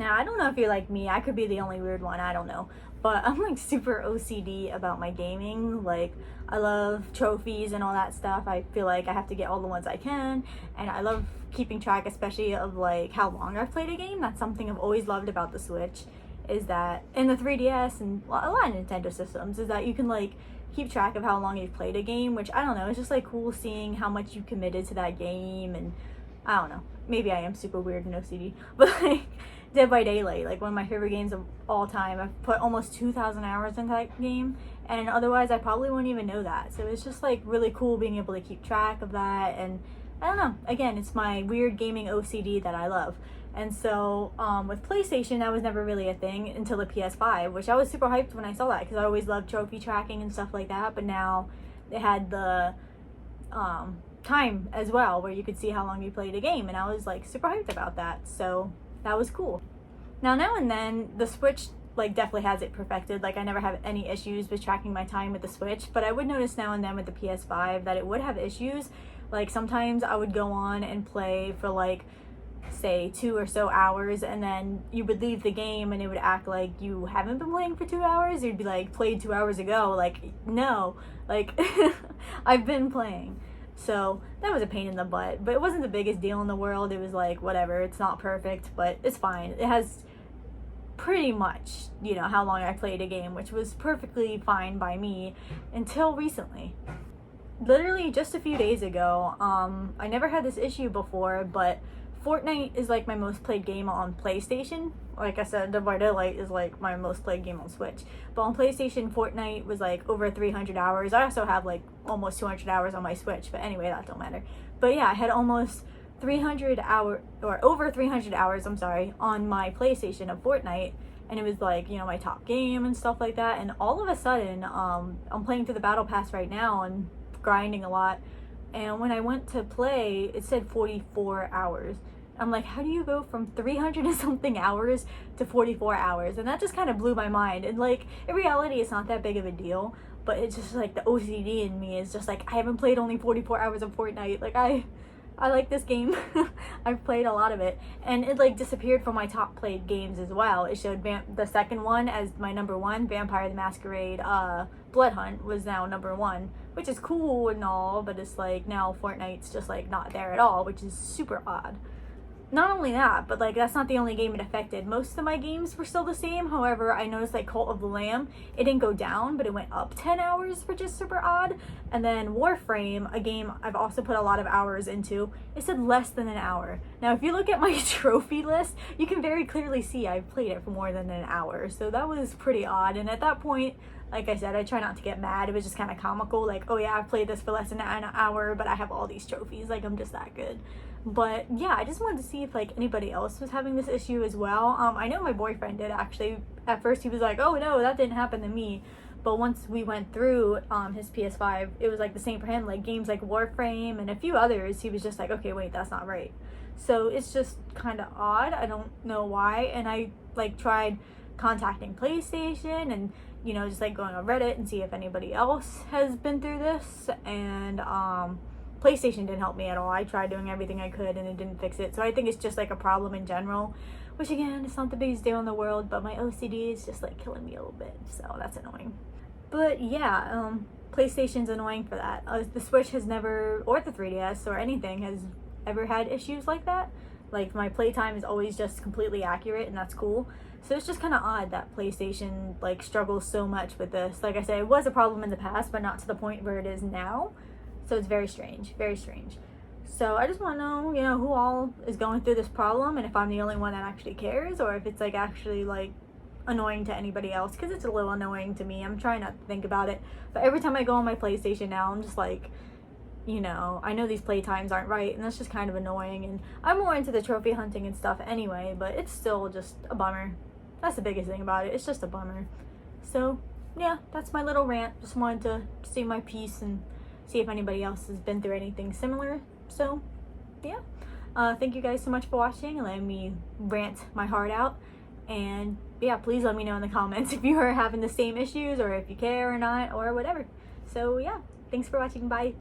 Now, I don't know if you're like me, I could be the only weird one, I don't know. But I'm like super OCD about my gaming. Like, I love trophies and all that stuff. I feel like I have to get all the ones I can. And I love keeping track, especially of like how long I've played a game. That's something I've always loved about the Switch, is that in the 3DS and a lot of Nintendo systems, is that you can like keep track of how long you've played a game, which I don't know, it's just like cool seeing how much you committed to that game. And I don't know, maybe I am super weird and OCD, but like Dead by Daylight, like one of my favorite games of all time. I've put almost 2,000 hours into that game, and otherwise I probably wouldn't even know that. So it's just like really cool being able to keep track of that. And I don't know, again, it's my weird gaming OCD that I love. And so with PlayStation, that was never really a thing until the PS5, which I was super hyped when I saw that, because I always loved trophy tracking and stuff like that. But now they had the time as well, where you could see how long you played a game, and I was like super hyped about that. So that was cool. Now and then the Switch like definitely has it perfected. Like, I never have any issues with tracking my time with the Switch, but I would notice now and then with the PS5 that it would have issues. Like, sometimes I would go on and play for like, say 2 or so hours, and then you would leave the game and it would act like you haven't been playing for 2 hours. You'd be like, played 2 hours ago. Like, no, like I've been playing. So that was a pain in the butt, but it wasn't the biggest deal in the world. It was like, whatever, it's not perfect, but it's fine. It has pretty much, you know, how long I played a game, which was perfectly fine by me until recently. Literally just a few days ago, I never had this issue before, but Fortnite is like my most played game on PlayStation. Like I said, Dead by Daylight is like my most played game on Switch. But on PlayStation, Fortnite was like over 300 hours. I also have like almost 200 hours on my Switch, but anyway, that don't matter. But yeah, I had almost 300 over 300 hours, I'm sorry, on my PlayStation of Fortnite. And it was like, you know, my top game and stuff like that. And all of a sudden, I'm playing through the Battle Pass right now and grinding a lot. And when I went to play, it said 44 hours. I'm like, how do you go from 300 and something hours to 44 hours? And that just kind of blew my mind. And like, in reality, it's not that big of a deal, but it's just like the OCD in me is just like, I haven't played only 44 hours of Fortnite. Like, I like this game. I've played a lot of it, and it like disappeared from my top played games as well. It showed the second one as my number one, Vampire the Masquerade Blood Hunt was now number one, which is cool and all, but it's like now Fortnite's just like not there at all, which is super odd. Not only that, but like that's not the only game it affected. Most of my games were still the same. However, I noticed like Cult of the Lamb, it didn't go down, but it went up 10 hours, which is super odd. And then Warframe, a game I've also put a lot of hours into, it said less than an hour. Now, if you look at my trophy list, you can very clearly see I've played it for more than an hour. So that was pretty odd. And at that point, like I said, I try not to get mad. It was just kind of comical. Like, oh yeah, I've played this for less than an hour, but I have all these trophies. Like, I'm just that good. But yeah, I just wanted to see if like anybody else was having this issue as well. I know my boyfriend did actually. At first he was like, oh no, that didn't happen to me. But once we went through his PS5, it was like the same for him. Like games like Warframe and a few others, he was just like, okay, wait, that's not right. So it's just kind of odd. I don't know why. And I like tried contacting PlayStation and, you know, just like going on Reddit and see if anybody else has been through this. And PlayStation didn't help me at all. I tried doing everything I could and it didn't fix it. So I think it's just like a problem in general, which again, it's not the biggest deal in the world, but my OCD is just like killing me a little bit. So that's annoying. But yeah, PlayStation's annoying for that. The Switch has never, or the 3DS or anything, has ever had issues like that. Like my playtime is always just completely accurate, and that's cool. So it's just kind of odd that PlayStation like struggles so much with this. Like I said, it was a problem in the past, but not to the point where it is now. So it's very strange, very strange. So I just want to know, you know, who all is going through this problem, and if I'm the only one that actually cares, or if it's like actually like annoying to anybody else, because it's a little annoying to me. I'm trying not to think about it, but every time I go on my PlayStation now, I'm just like, you know, I know these playtimes aren't right, and that's just kind of annoying. And I'm more into the trophy hunting and stuff anyway, but it's still just a bummer. That's the biggest thing about it. It's just a bummer. So yeah, that's my little rant. Just wanted to say my piece and see if anybody else has been through anything similar. So yeah, thank you guys so much for watching and letting me rant my heart out. And yeah, please let me know in the comments if you are having the same issues, or if you care or not, or whatever. So yeah, thanks for watching. Bye.